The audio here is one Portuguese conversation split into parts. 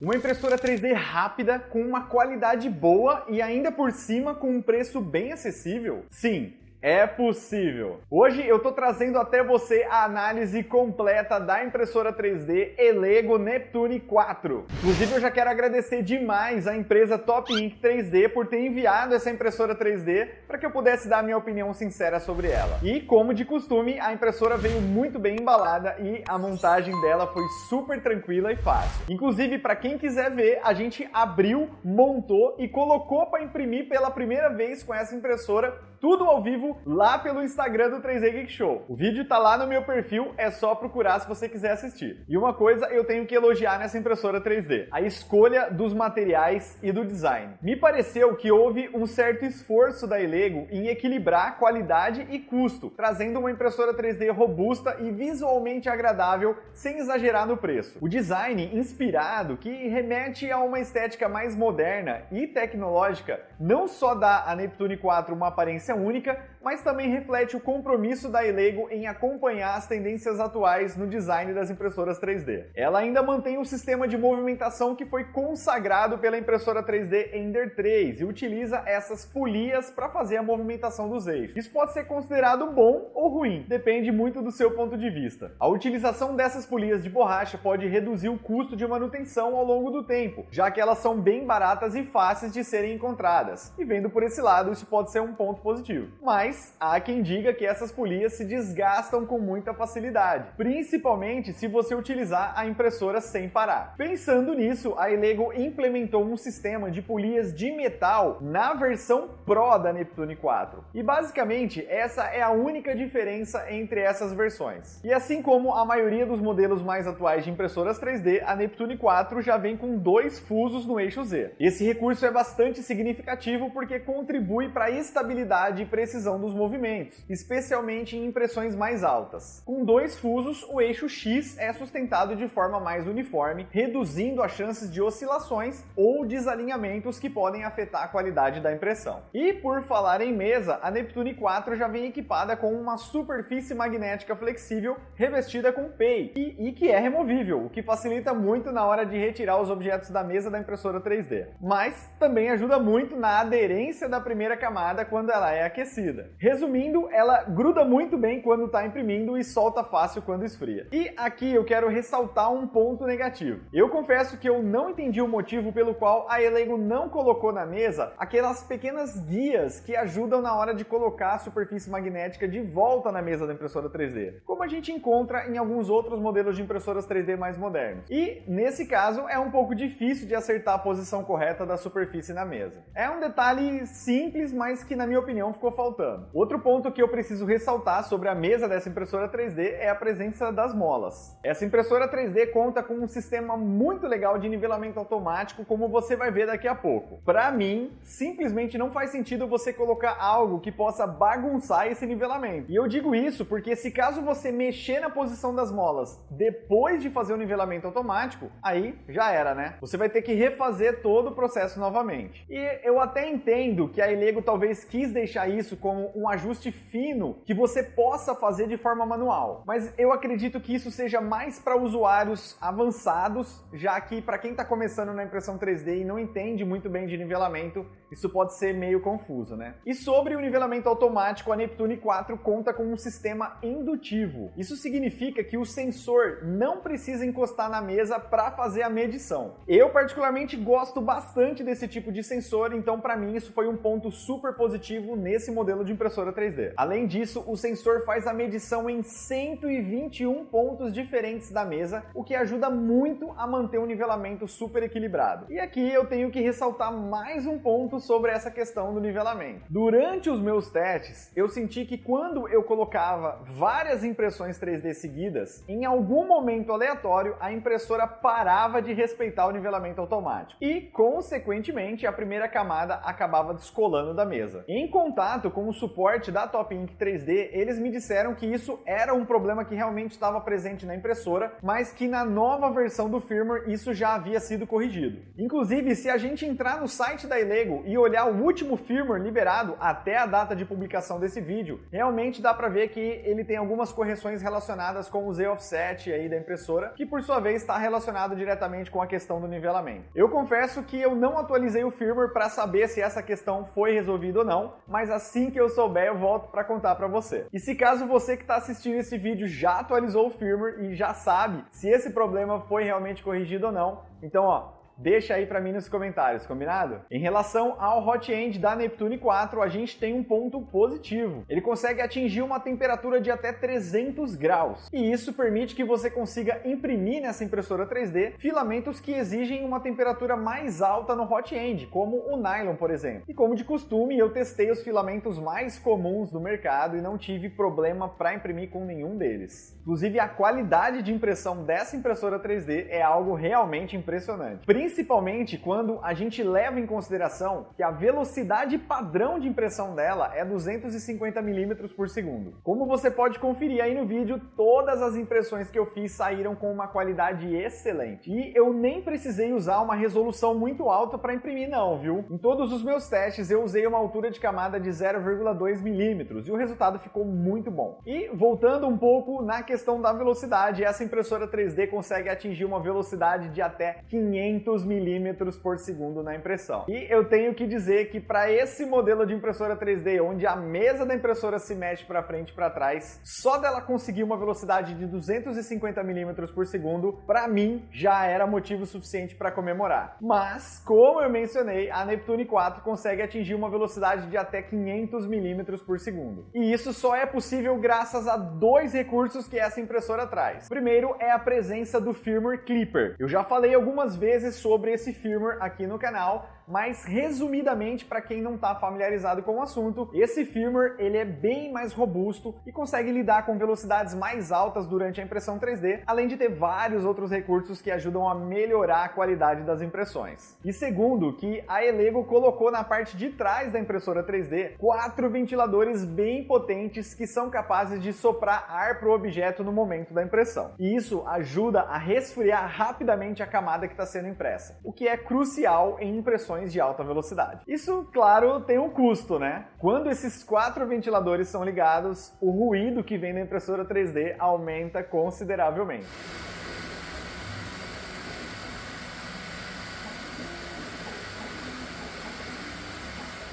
Uma impressora 3D rápida, com uma qualidade boa e ainda por cima com um preço bem acessível? Sim, é possível! Hoje eu tô trazendo até você a análise completa da impressora 3D Elego Neptune 4. Inclusive eu já quero agradecer demais a empresa Top Ink 3D por ter enviado essa impressora 3D para que eu pudesse dar a minha opinião sincera sobre ela. E como de costume, a impressora veio muito bem embalada e a montagem dela foi super tranquila e fácil. Inclusive, para quem quiser ver, a gente abriu, montou e colocou para imprimir pela primeira vez com essa impressora, tudo ao vivo lá pelo Instagram do 3D Geek Show. O vídeo tá lá no meu perfil, é só procurar se você quiser assistir. E uma coisa eu tenho que elogiar nessa impressora 3D, a escolha dos materiais e do design. Me pareceu que houve um certo esforço da Elego em equilibrar qualidade e custo, trazendo uma impressora 3D robusta e visualmente agradável, sem exagerar no preço. O design inspirado, que remete a uma estética mais moderna e tecnológica, não só dá à Neptune 4 uma aparência única, mas também reflete o compromisso da Elego em acompanhar as tendências atuais no design das impressoras 3D. Ela ainda mantém o sistema de movimentação que foi consagrado pela impressora 3D Ender 3 e utiliza essas polias para fazer a movimentação dos eixos. Isso pode ser considerado bom ou ruim, depende muito do seu ponto de vista. A utilização dessas polias de borracha pode reduzir o custo de manutenção ao longo do tempo, já que elas são bem baratas e fáceis de serem encontradas. E vendo por esse lado, isso pode ser um ponto positivo. Mas há quem diga que essas polias se desgastam com muita facilidade, principalmente se você utilizar a impressora sem parar. Pensando nisso, a Elego implementou um sistema de polias de metal na versão Pro da Neptune 4. E basicamente essa é a única diferença entre essas versões. E assim como a maioria dos modelos mais atuais de impressoras 3D, a Neptune 4 já vem com 2 fusos no eixo Z. Esse recurso é bastante significativo porque contribui para a estabilidade e precisão dos movimentos, especialmente em impressões mais altas. Com 2 fusos, o eixo X é sustentado de forma mais uniforme, reduzindo as chances de oscilações ou desalinhamentos que podem afetar a qualidade da impressão. E por falar em mesa, a Neptune 4 já vem equipada com uma superfície magnética flexível revestida com PEI e que é removível, o que facilita muito na hora de retirar os objetos da mesa da impressora 3D. Mas também ajuda muito na aderência da primeira camada quando ela é aquecida. Resumindo, ela gruda muito bem quando está imprimindo e solta fácil quando esfria. E aqui eu quero ressaltar um ponto negativo. Eu confesso que eu não entendi o motivo pelo qual a Elego não colocou na mesa aquelas pequenas guias que ajudam na hora de colocar a superfície magnética de volta na mesa da impressora 3D, como a gente encontra em alguns outros modelos de impressoras 3D mais modernos. E, nesse caso, é um pouco difícil de acertar a posição correta da superfície na mesa. É um detalhe simples, mas que, na minha opinião, ficou faltando. Outro ponto que eu preciso ressaltar sobre a mesa dessa impressora 3D é a presença das molas. Essa impressora 3D conta com um sistema muito legal de nivelamento automático, como você vai ver daqui a pouco. Para mim, simplesmente não faz sentido você colocar algo que possa bagunçar esse nivelamento. E eu digo isso porque se caso você mexer na posição das molas depois de fazer o nivelamento automático, aí já era, né? Você vai ter que refazer todo o processo novamente. E eu até entendo que a Elego talvez quis deixar isso como um ajuste fino que você possa fazer de forma manual. Mas eu acredito que isso seja mais para usuários avançados, já que para quem está começando na impressão 3D e não entende muito bem de nivelamento, isso pode ser meio confuso, né? E sobre o nivelamento automático, a Neptune 4 conta com um sistema indutivo. Isso significa que o sensor não precisa encostar na mesa para fazer a medição. Eu particularmente gosto bastante desse tipo de sensor, então para mim isso foi um ponto super positivo nesse modelo de impressora 3D. Além disso, o sensor faz a medição em 121 pontos diferentes da mesa, o que ajuda muito a manter um nivelamento super equilibrado. E aqui eu tenho que ressaltar mais um ponto sobre essa questão do nivelamento. Durante os meus testes, eu senti que quando eu colocava várias impressões 3D seguidas, em algum momento aleatório, a impressora parava de respeitar o nivelamento automático. E, consequentemente, a primeira camada acabava descolando da mesa. Em contato com o suporte da Top Ink 3D, eles me disseram que isso era um problema que realmente estava presente na impressora, mas que na nova versão do firmware isso já havia sido corrigido. Inclusive, se a gente entrar no site da Elego e olhar o último firmware liberado até a data de publicação desse vídeo, realmente dá para ver que ele tem algumas correções relacionadas com o Z-Offset aí da impressora, que por sua vez está relacionado diretamente com a questão do nivelamento. Eu confesso que eu não atualizei o firmware para saber se essa questão foi resolvida ou não, mas assim que eu souber eu volto para contar para você. E se caso você que está assistindo esse vídeo já atualizou o firmware e já sabe se esse problema foi realmente corrigido ou não, então deixa aí pra mim nos comentários, combinado? Em relação ao hot end da Neptune 4, a gente tem um ponto positivo. Ele consegue atingir uma temperatura de até 300 graus. E isso permite que você consiga imprimir nessa impressora 3D filamentos que exigem uma temperatura mais alta no hot end, como o nylon, por exemplo. E como de costume, eu testei os filamentos mais comuns do mercado e não tive problema para imprimir com nenhum deles. Inclusive, a qualidade de impressão dessa impressora 3D é algo realmente impressionante. Principalmente quando a gente leva em consideração que a velocidade padrão de impressão dela é 250 mm por segundo. Como você pode conferir aí no vídeo, todas as impressões que eu fiz saíram com uma qualidade excelente. E eu nem precisei usar uma resolução muito alta para imprimir não, viu? Em todos os meus testes eu usei uma altura de camada de 0,2 mm e o resultado ficou muito bom. E voltando um pouco na questão da velocidade, essa impressora 3D consegue atingir uma velocidade de até 500 milímetros por segundo na impressão. E eu tenho que dizer que para esse modelo de impressora 3D, onde a mesa da impressora se mexe para frente e para trás, só dela conseguir uma velocidade de 250 milímetros por segundo, para mim já era motivo suficiente para comemorar. Mas, como eu mencionei, a Neptune 4 consegue atingir uma velocidade de até 500 milímetros por segundo. E isso só é possível graças a dois recursos que essa impressora traz. O primeiro é a presença do firmware Clipper. Eu já falei algumas vezes sobre esse firmware aqui no canal, mas resumidamente, para quem não está familiarizado com o assunto, esse firmware ele é bem mais robusto e consegue lidar com velocidades mais altas durante a impressão 3D, além de ter vários outros recursos que ajudam a melhorar a qualidade das impressões. E segundo, que a Elego colocou na parte de trás da impressora 3D 4 ventiladores bem potentes que são capazes de soprar ar para o objeto no momento da impressão. E isso ajuda a resfriar rapidamente a camada que está sendo impressa, o que é crucial em impressões de alta velocidade. Isso, claro, tem um custo, né? Quando esses 4 ventiladores são ligados, o ruído que vem da impressora 3D aumenta consideravelmente.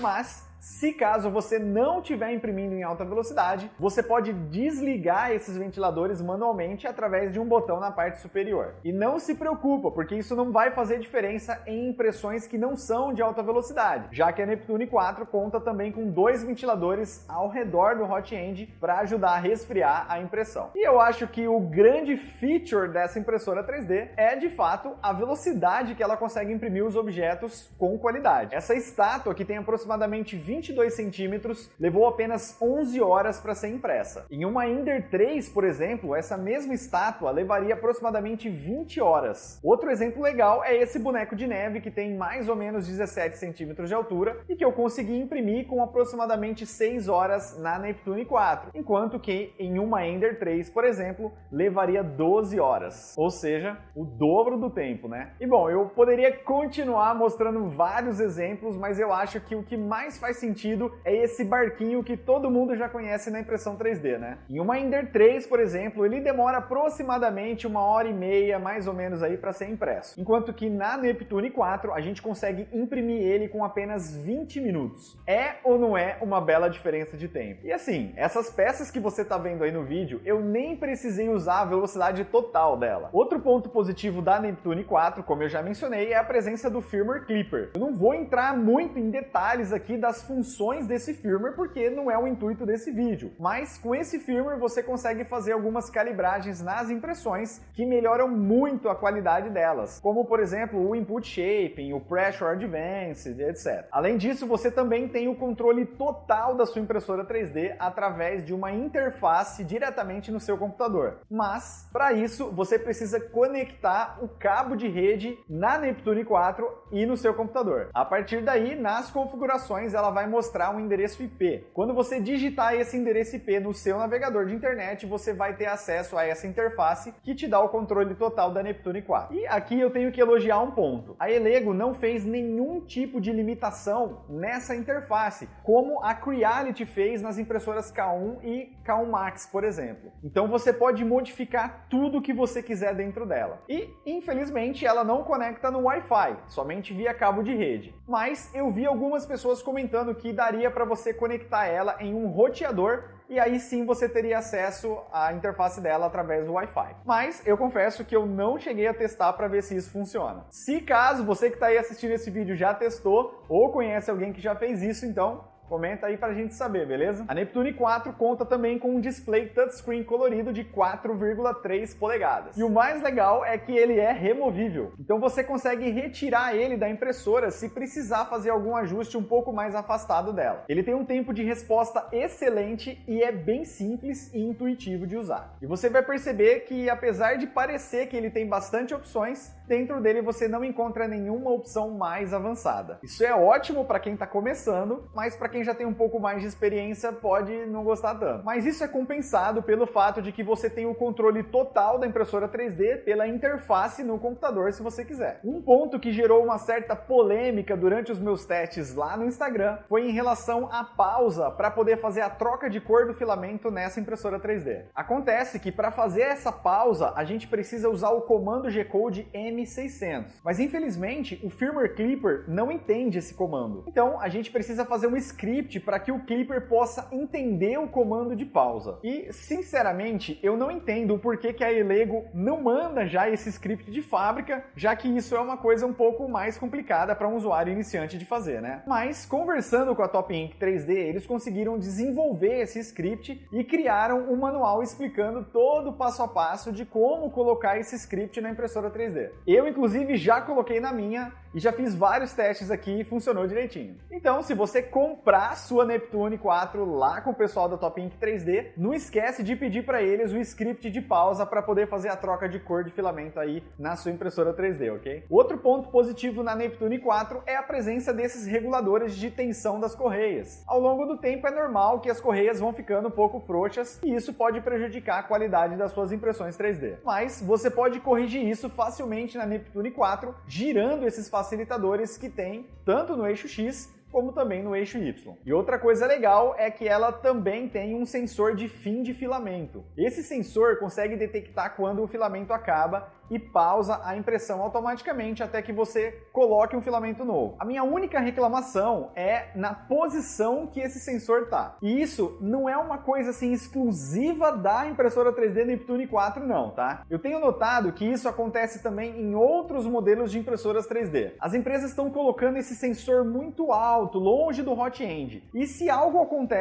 Mas, se caso você não estiver imprimindo em alta velocidade, você pode desligar esses ventiladores manualmente através de um botão na parte superior. E não se preocupa, porque isso não vai fazer diferença em impressões que não são de alta velocidade, já que a Neptune 4 conta também com 2 ventiladores ao redor do hot end para ajudar a resfriar a impressão. E eu acho que o grande feature dessa impressora 3D é, de fato, a velocidade que ela consegue imprimir os objetos com qualidade. Essa estátua, que tem aproximadamente 22 centímetros, levou apenas 11 horas para ser impressa. Em uma Ender 3, por exemplo, essa mesma estátua levaria aproximadamente 20 horas. Outro exemplo legal é esse boneco de neve, que tem mais ou menos 17 centímetros de altura e que eu consegui imprimir com aproximadamente 6 horas na Neptune 4, enquanto que em uma Ender 3, por exemplo, levaria 12 horas, ou seja, o dobro do tempo, né? E bom, eu poderia continuar mostrando vários exemplos, mas eu acho que o que mais faz sentido é esse barquinho que todo mundo já conhece na impressão 3D, né? Em uma Ender 3, por exemplo, ele demora aproximadamente 1h30, mais ou menos aí, para ser impresso. Enquanto que na Neptune 4, a gente consegue imprimir ele com apenas 20 minutos. É ou não é uma bela diferença de tempo? E assim, essas peças que você tá vendo aí no vídeo, eu nem precisei usar a velocidade total dela. Outro ponto positivo da Neptune 4, como eu já mencionei, é a presença do firmware Clipper. Eu não vou entrar muito em detalhes aqui das funções desse firmware, porque não é o intuito desse vídeo. Mas com esse firmware você consegue fazer algumas calibragens nas impressões que melhoram muito a qualidade delas, como por exemplo o Input Shaping, o Pressure Advanced, etc. Além disso, você também tem o controle total da sua impressora 3D através de uma interface diretamente no seu computador. Mas, para isso, você precisa conectar o cabo de rede na Neptune 4 e no seu computador. A partir daí, nas configurações, ela vai mostrar um endereço IP. Quando você digitar esse endereço IP no seu navegador de internet, você vai ter acesso a essa interface que te dá o controle total da Neptune 4. E aqui eu tenho que elogiar um ponto. A Elego não fez nenhum tipo de limitação nessa interface, como a Creality fez nas impressoras K1 e K1 Max, por exemplo. Então você pode modificar tudo que você quiser dentro dela. E, infelizmente, ela não conecta no Wi-Fi, somente via cabo de rede. Mas eu vi algumas pessoas comentando que daria para você conectar ela em um roteador e aí sim você teria acesso à interface dela através do Wi-Fi. Mas eu confesso que eu não cheguei a testar para ver se isso funciona. Se caso você que está aí assistindo esse vídeo já testou ou conhece alguém que já fez isso, então comenta aí pra gente saber, beleza? A Neptune 4 conta também com um display touchscreen colorido de 4,3 polegadas. E o mais legal é que ele é removível. Então você consegue retirar ele da impressora se precisar fazer algum ajuste um pouco mais afastado dela. Ele tem um tempo de resposta excelente e é bem simples e intuitivo de usar. E você vai perceber que apesar de parecer que ele tem bastante opções, dentro dele você não encontra nenhuma opção mais avançada. Isso é ótimo para quem está começando, mas para quem já tem um pouco mais de experiência pode não gostar tanto. Mas isso é compensado pelo fato de que você tem o controle total da impressora 3D pela interface no computador, se você quiser. Um ponto que gerou uma certa polêmica durante os meus testes lá no Instagram foi em relação à pausa para poder fazer a troca de cor do filamento nessa impressora 3D. Acontece que para fazer essa pausa a gente precisa usar o comando G-Code M600, mas infelizmente o Firmware Clipper não entende esse comando. Então a gente precisa fazer um script para que o Clipper possa entender o comando de pausa. E, sinceramente, eu não entendo o porquê que a Elego não manda já esse script de fábrica, já que isso é uma coisa um pouco mais complicada para um usuário iniciante de fazer, né? Mas, conversando com a Top Ink 3D, eles conseguiram desenvolver esse script e criaram um manual explicando todo o passo a passo de como colocar esse script na impressora 3D. Eu, inclusive, já coloquei na minha e já fiz vários testes aqui e funcionou direitinho. Então, se você comprar a sua Neptune 4 lá com o pessoal da Top Ink 3D, não esquece de pedir para eles o script de pausa para poder fazer a troca de cor de filamento aí na sua impressora 3D, ok? Outro ponto positivo na Neptune 4 é a presença desses reguladores de tensão das correias. Ao longo do tempo é normal que as correias vão ficando um pouco frouxas e isso pode prejudicar a qualidade das suas impressões 3D. Mas você pode corrigir isso facilmente na Neptune 4, girando esses facilitadores que tem tanto no eixo X como também no eixo Y. E outra coisa legal é que ela também tem um sensor de fim de filamento. Esse sensor consegue detectar quando o filamento acaba e pausa a impressão automaticamente até que você coloque um filamento novo. A minha única reclamação é na posição que esse sensor está. E isso não é uma coisa assim exclusiva da impressora 3D Neptune 4 não, tá? Eu tenho notado que isso acontece também em outros modelos de impressoras 3D. As empresas estão colocando esse sensor muito alto, longe do hot end. E se algo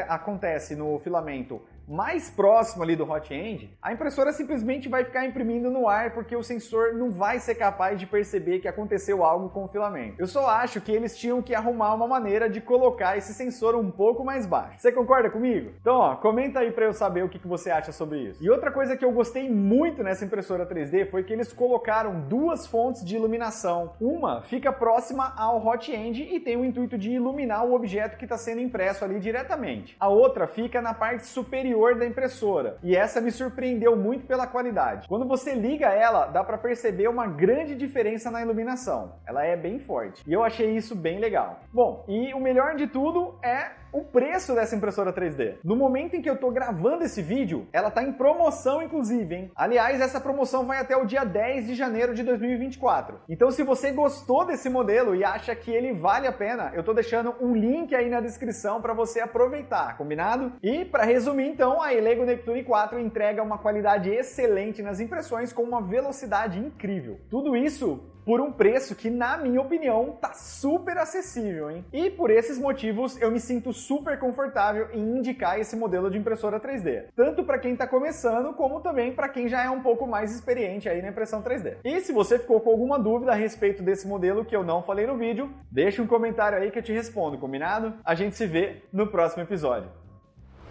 acontece no filamento mais próximo ali do hot end, a impressora simplesmente vai ficar imprimindo no ar porque o sensor não vai ser capaz de perceber que aconteceu algo com o filamento. Eu só acho que eles tinham que arrumar uma maneira de colocar esse sensor um pouco mais baixo. Você concorda comigo? Então, ó, comenta aí pra eu saber o que você acha sobre isso. E outra coisa que eu gostei muito nessa impressora 3D foi que eles colocaram duas fontes de iluminação. Uma fica próxima ao hot end e tem o intuito de iluminar o objeto que está sendo impresso ali diretamente. A outra fica na parte superior da impressora, e essa me surpreendeu muito pela qualidade. Quando você liga ela, dá para perceber uma grande diferença na iluminação. Ela é bem forte, e eu achei isso bem legal. Bom, e o melhor de tudo é o preço dessa impressora 3D. No momento em que eu tô gravando esse vídeo, ela tá em promoção inclusive, hein? Aliás, essa promoção vai até o dia 10 de janeiro de 2024. Então, se você gostou desse modelo e acha que ele vale a pena, eu tô deixando um link aí na descrição para você aproveitar, combinado? E para resumir então, a Elego Neptune 4 entrega uma qualidade excelente nas impressões com uma velocidade incrível. Tudo isso por um preço que, na minha opinião, tá super acessível, hein? E por esses motivos, eu me sinto super confortável em indicar esse modelo de impressora 3D. Tanto para quem tá começando, como também para quem já é um pouco mais experiente aí na impressão 3D. E se você ficou com alguma dúvida a respeito desse modelo que eu não falei no vídeo, deixa um comentário aí que eu te respondo, combinado? A gente se vê no próximo episódio.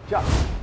Tchau!